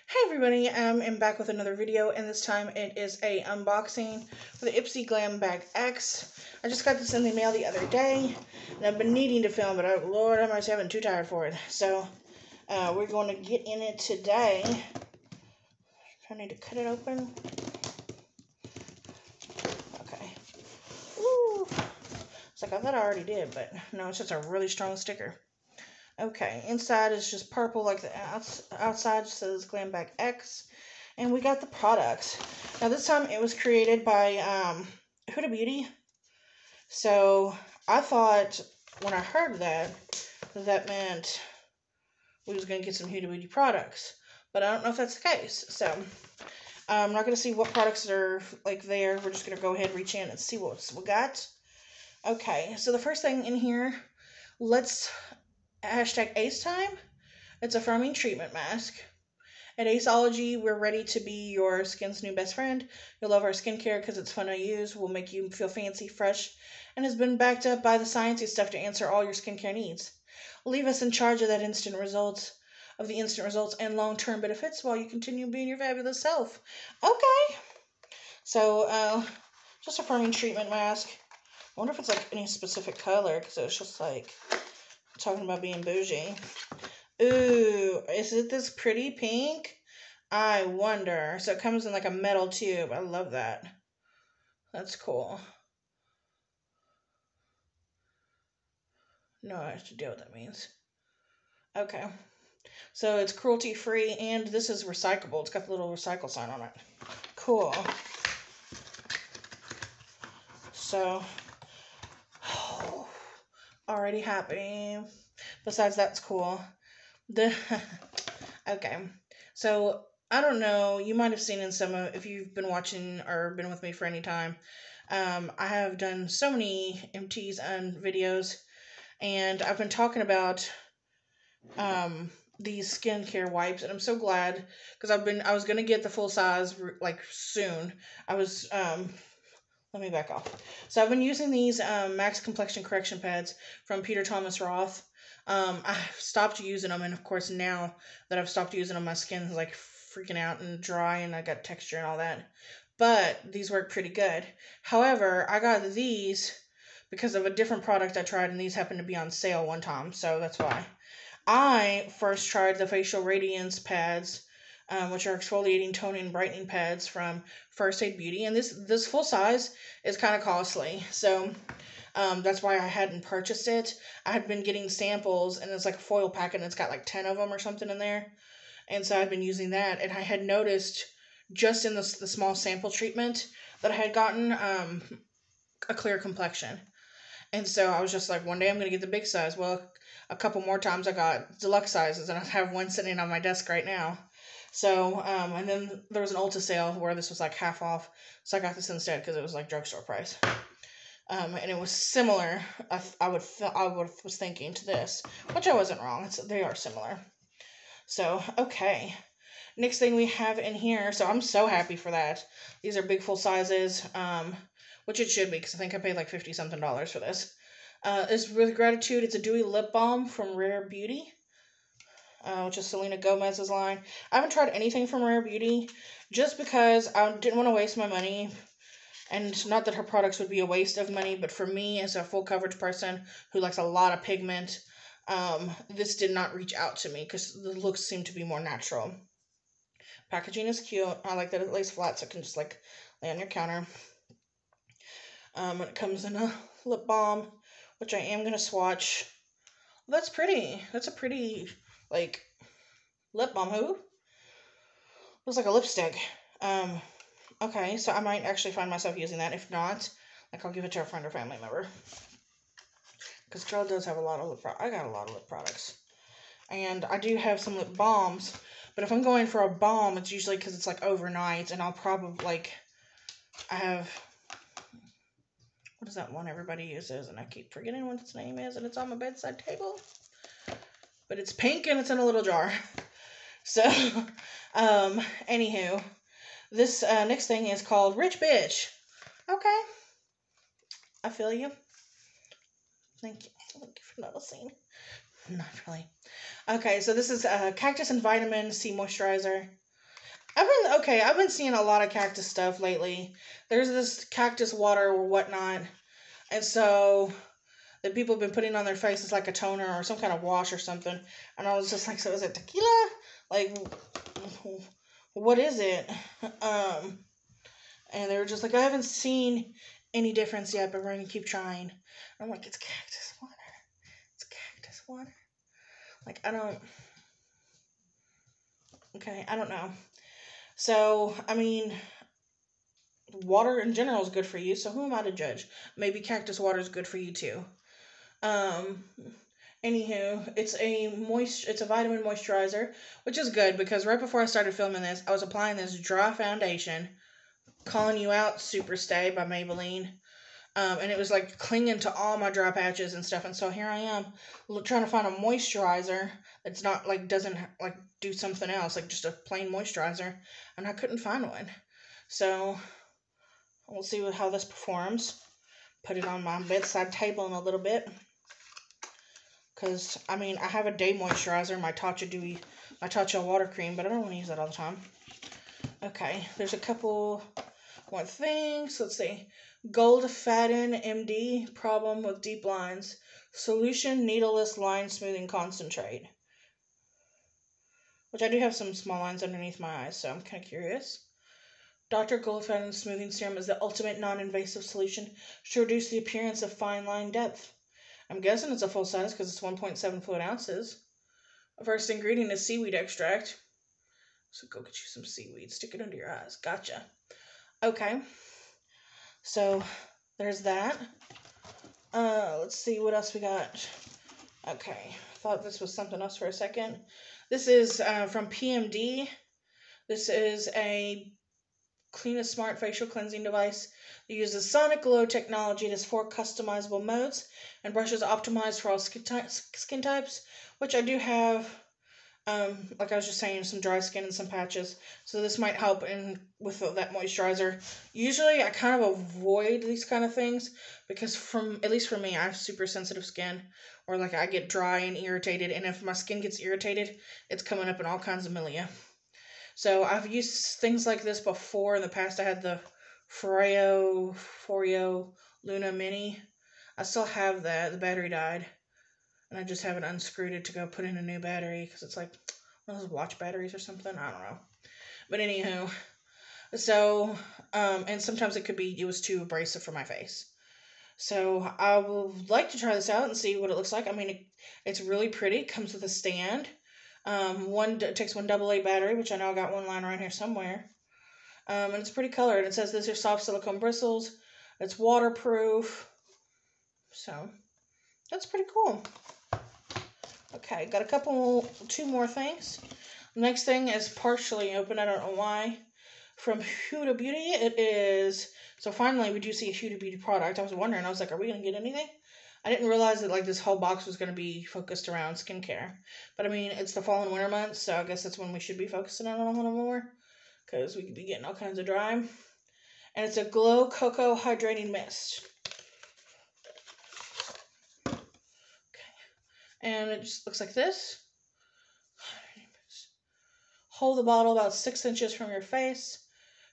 Hey everybody, I'm back with another video, and this time it is a unboxing for the IPSY GLAM Bag X. I just got this in the mail the other day, and I've been needing to film, but Lord, I'm actually having too tired for it. So, we're going to get in it today. I need to cut it open. Okay. Ooh. It's like I thought I already did, but no, it's just a really strong sticker. Okay, inside is just purple, like the outside says GLAM Bag X. And we got the products. Now this time it was created by Huda Beauty. So I thought when I heard that meant we was going to get some Huda Beauty products. But I don't know if that's the case. So I'm not going to see what products are like there. We're just going to go ahead, reach in and see what we got. Okay, so the first thing in here, let's hashtag Ace Time. It's a firming treatment mask. At Aceology, we're ready to be your skin's new best friend. You'll love our skincare because it's fun to use, will make you feel fancy, fresh, and has been backed up by the sciencey stuff to answer all your skincare needs. Leave us in charge of the instant results and long-term benefits while you continue being your fabulous self. Okay. So, just a firming treatment mask. I wonder if it's like any specific color because it's just like talking about being bougie. Ooh, is it this pretty pink? I wonder. So it comes in like a metal tube. I love that. That's cool. No, I have to deal with what that means. Okay. So it's cruelty free and this is recyclable. It's got the little recycle sign on it. Cool. So, already happy. Besides, that's cool. Okay. So, I don't know. You might have seen in some of, if you've been watching or been with me for any time, I have done so many MTs and videos, and I've been talking about these skincare wipes, and I'm so glad because I was gonna get the full size like soon. Let me back off. So I've been using these Max Complexion Correction Pads from Peter Thomas Roth. I've stopped using them, and of course now that I've stopped using them, my skin is like freaking out and dry, and I got texture and all that. But these work pretty good. However, I got these because of a different product I tried, and these happened to be on sale one time, so that's why. I first tried the Facial Radiance pads, which are exfoliating, toning, brightening pads from First Aid Beauty, and this full size is kind of costly, so that's why I hadn't purchased it. I had been getting samples, and it's like a foil pack, and it's got like 10 of them or something in there, and so I've been using that, and I had noticed just in the small sample treatment that I had gotten a clear complexion. And so I was just like, one day I'm going to get the big size. Well, a couple more times I got deluxe sizes, and I have one sitting on my desk right now. So, and then there was an Ulta sale where this was like half off, so I got this instead because it was like drugstore price. And it was similar. I was thinking to this, which I wasn't wrong. They are similar. So, okay. Next thing we have in here, so I'm so happy for that. These are big full sizes, which it should be because I think I paid like $50 something for this. It's With Gratitude. It's a dewy lip balm from Rare Beauty, which is Selena Gomez's line. I haven't tried anything from Rare Beauty just because I didn't want to waste my money. And not that her products would be a waste of money, but for me as a full coverage person who likes a lot of pigment, this did not reach out to me because the looks seem to be more natural. Packaging is cute. I like that it lays flat so it can just like lay on your counter. And it comes in a lip balm, which I am going to swatch. Well, that's pretty. That's a pretty, like, lip balm. Who? Looks like a lipstick. Okay, so I might actually find myself using that. If not, like, I'll give it to a friend or family member. Because girl does have a lot of lip products. I got a lot of lip products. And I do have some lip balms. But if I'm going for a balm, it's usually because it's, like, overnight. And I'll probably, like, I have... What is that one everybody uses? And I keep forgetting what its name is. And it's on my bedside table. But it's pink and it's in a little jar. So, anywho. This next thing is called Rich Bitch. Okay. I feel you. Thank you. Thank you for noticing. Not really. Okay, so this is Cactus and Vitamin C Moisturizer. I've been seeing a lot of cactus stuff lately. There's this cactus water or whatnot, and so that people have been putting on their faces like a toner or some kind of wash or something. And I was just like, so is it tequila? Like, what is it? Um, and they were just like, I haven't seen any difference yet, but we're gonna keep trying. I'm like, it's cactus water. It's cactus water. Like, I don't. Okay, I don't know. So, I mean, water in general is good for you. So who am I to judge? Maybe cactus water is good for you too. Um, Anywho, it's a vitamin moisturizer, which is good because right before I started filming this, I was applying this dry foundation, Calling You Out Super Stay by Maybelline. And it was like clinging to all my dry patches and stuff. And so here I am trying to find a moisturizer that's not like doesn't like do something else, like just a plain moisturizer, and I couldn't find one. So we'll see how this performs. Put it on my bedside table in a little bit. Because, I mean, I have a day moisturizer, my Tatcha water cream, but I don't want to use that all the time. Okay, there's a couple more things. Let's see. Gold Faden MD, problem with deep lines. Solution needleless line smoothing concentrate. Which I do have some small lines underneath my eyes, so I'm kind of curious. Dr. Goldfaden Smoothing Serum is the ultimate non-invasive solution to reduce the appearance of fine line depth. I'm guessing it's a full size because it's 1.7 fluid ounces. First ingredient is seaweed extract. So go get you some seaweed. Stick it under your eyes. Gotcha. Okay. So there's that. Let's see what else we got. Okay. Thought this was something else for a second. This is from PMD. This is a Clean Smart facial cleansing device. It uses Sonic Glow technology. It has 4 customizable modes and brushes optimized for all skin types, which I do have. Like I was just saying, some dry skin and some patches. So this might help with that moisturizer. Usually I kind of avoid these kind of things because at least for me, I have super sensitive skin, or like I get dry and irritated, and if my skin gets irritated, it's coming up in all kinds of milia. So I've used things like this before in the past. I had the Foreo Luna Mini. I still have that. The battery died. And I just haven't unscrewed it to go put in a new battery because it's like one of those watch batteries or something. I don't know. But anywho, so, and sometimes it was too abrasive for my face. So I would like to try this out and see what it looks like. I mean, it's really pretty. It comes with a stand. It takes one AA battery, which I know I got one lying around here somewhere. And it's pretty colored. It says these are soft silicone bristles. It's waterproof. So that's pretty cool. Okay, got two more things. The next thing is partially open. I don't know why. From Huda Beauty, it is. So finally, we do see a Huda Beauty product. I was wondering. I was like, are we gonna get anything? I didn't realize that like this whole box was gonna be focused around skincare. But I mean, it's the fall and winter months, so I guess that's when we should be focusing on it a little more, because we could be getting all kinds of dry. And it's a Glow Cocoa Hydrating Mist. And it just looks like this. Hold the bottle about 6 inches from your face.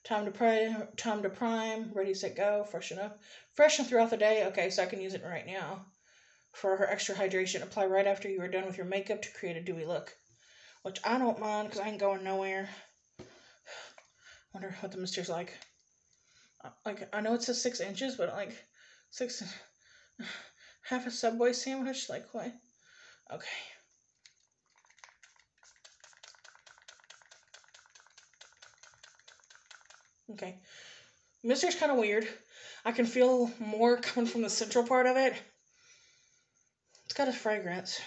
Time to prime. Ready, set, go. Freshen throughout the day. Okay, so I can use it right now. For her extra hydration, apply right after you are done with your makeup to create a dewy look. Which I don't mind because I ain't going nowhere. Wonder what the mister's like. Like, I know it says 6 inches, but like, half a Subway sandwich? Like, what? Okay. Okay. Mister's kind of weird. I can feel more coming from the central part of it. It's got a fragrance.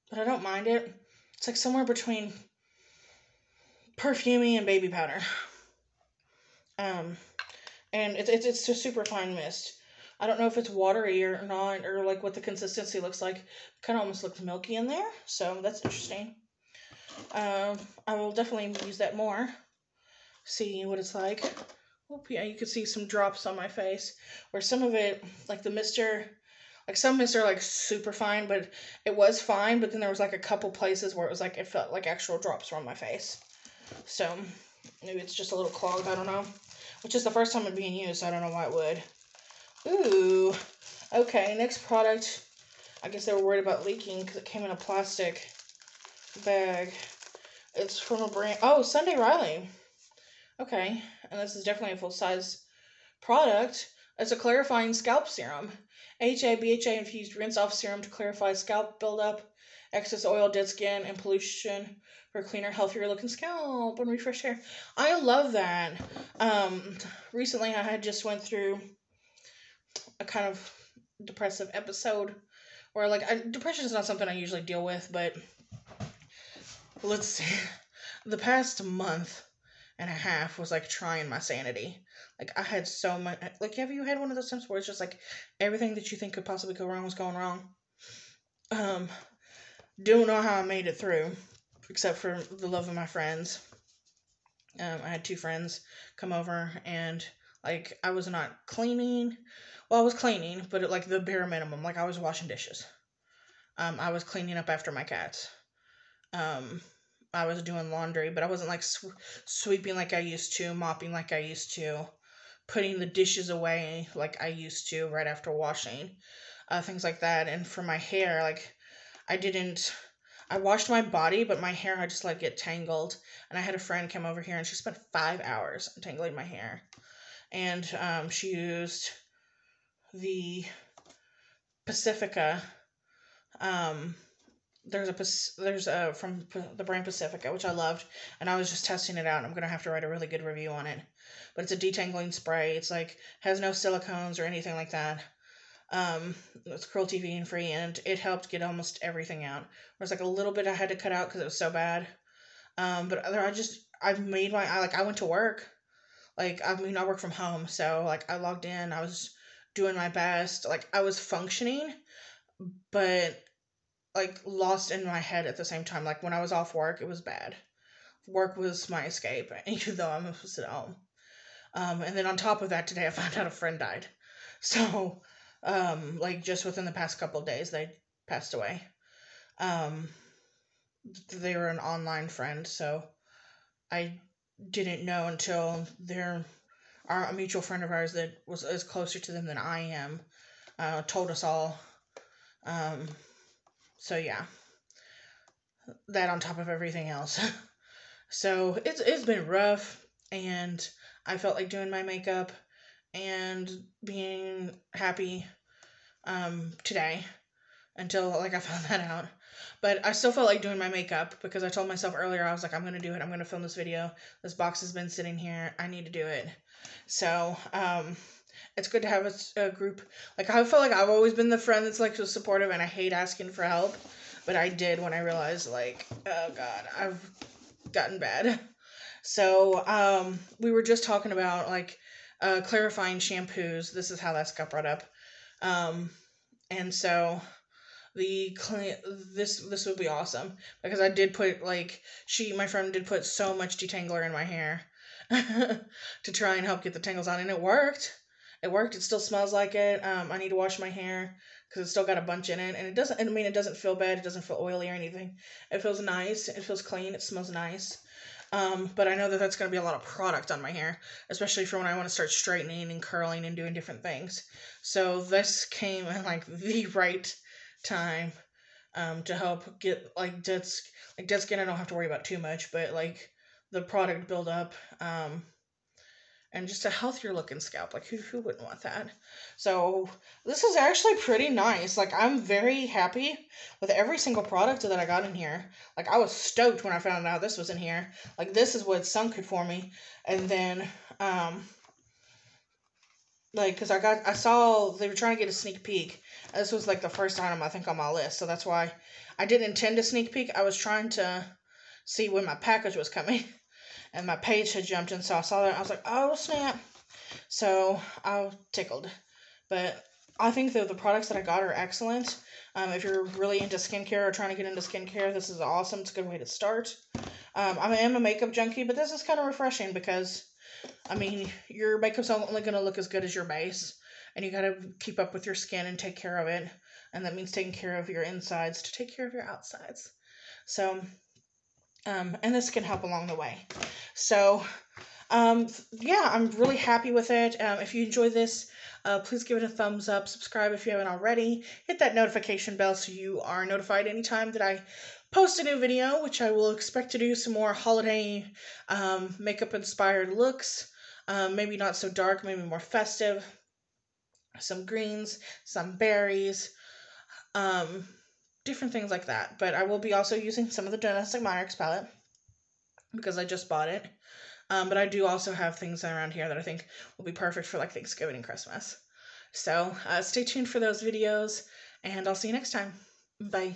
But I don't mind it. It's like somewhere between perfumey and baby powder. And it's a super fine mist. I don't know if it's watery or not, or like what the consistency looks like. Kind of almost looks milky in there, so that's interesting. I will definitely use that more. See what it's like. Oop, yeah, you can see some drops on my face. Where some of it, like the mister, Like some mists are like super fine, but it was fine. But then there was like a couple places where it was like it felt like actual drops were on my face. So maybe it's just a little clogged. I don't know. Which is the first time it's being used, so I don't know why it would. Ooh. Okay, next product. I guess they were worried about leaking because it came in a plastic bag. It's from a brand. Oh, Sunday Riley. Okay, and this is definitely a full size product. It's a clarifying scalp serum. AHA, BHA infused rinse off serum to clarify scalp buildup, excess oil, dead skin, and pollution for a cleaner, healthier looking scalp and refreshed hair. I love that. Recently I had just went through a kind of depressive episode where depression is not something I usually deal with, but let's see. The past month and a half was like trying my sanity. Like I had so much. Like, have you had one of those times where it's just like everything that you think could possibly go wrong was going wrong? Um, don't know how I made it through, except for the love of my friends. I had two friends come over, and like I was not cleaning. Well, I was cleaning, but like the bare minimum. Like I was washing dishes. I was cleaning up after my cats. Um, I was doing laundry, but I wasn't like sweeping like I used to, mopping like I used to, putting the dishes away like I used to right after washing, things like that. And for my hair, like I didn't. I washed my body, but my hair I just let get tangled. And I had a friend come over here, and she spent 5 hours untangling my hair. And she used the Pacifica. Um, there's a from the brand Pacifica, which I loved, and I was just testing it out. I'm gonna have to write a really good review on it. But it's a detangling spray. It's like has no silicones or anything like that. It's cruelty free, and it helped get almost everything out. There's like a little bit I had to cut out because it was so bad. But I made I went to work. Like I mean I work from home, so like I logged in. I was doing my best. Like I was functioning, but like lost in my head at the same time. Like when I was off work, it was bad. Work was my escape, even though I'm supposed to sit at home. And then on top of that, today I found out a friend died. So, like just within the past couple of days, they passed away. Um, they were an online friend, so I didn't know until a mutual friend of ours that is closer to them than I am, told us all. Um, so yeah, that on top of everything else. So it's been rough, and I felt like doing my makeup and being happy today until like I found that out. But I still felt like doing my makeup because I told myself earlier I was like I'm gonna do it. I'm gonna film this video. This box has been sitting here. I need to do it. So it's good to have a group. Like I feel like I've always been the friend that's like so supportive, and I hate asking for help. But I did when I realized like oh god I've gotten bad. So, we were just talking about like clarifying shampoos. This is how that got brought up. Um, and so this would be awesome because I did put my friend did put so much detangler in my hair to try and help get the tangles on, and it worked. It worked. It still smells like it. I need to wash my hair because it's still got a bunch in it, and it doesn't. I mean, it doesn't feel bad. It doesn't feel oily or anything. It feels nice. It feels clean. It smells nice. But I know that that's going to be a lot of product on my hair, especially for when I want to start straightening and curling and doing different things. So this came at like the right time to help get dead skin. I don't have to worry about too much, but like the product build up. And just a healthier looking scalp. Like who wouldn't want that? So this is actually pretty nice. Like I'm very happy with every single product that I got in here. Like I was stoked when I found out this was in here. Like this is what sunk it for me. And then because I saw they were trying to get a sneak peek. This was like the first item I think on my list, so that's why I didn't intend a sneak peek. I was trying to see when my package was coming. And my page had jumped in, so I saw that. I was like, oh, snap. So I was tickled. But I think that the products that I got are excellent. If you're really into skincare or trying to get into skincare, this is awesome. It's a good way to start. I am a makeup junkie, but this is kind of refreshing because, I mean, your makeup's only going to look as good as your base. and you gotta keep up with your skin and take care of it. And that means taking care of your insides to take care of your outsides. So, and this can help along the way. So, yeah, I'm really happy with it. If you enjoy this, please give it a thumbs up. Subscribe if you haven't already. Hit that notification bell so you are notified anytime that I post a new video, which I will expect to do some more holiday makeup inspired looks. Maybe not so dark, maybe more festive. Some greens, some berries, different things like that. But I will be also using some of the Domestic Monarchs palette because I just bought it. But I do also have things around here that I think will be perfect for like Thanksgiving and Christmas. So stay tuned for those videos, and I'll see you next time. Bye.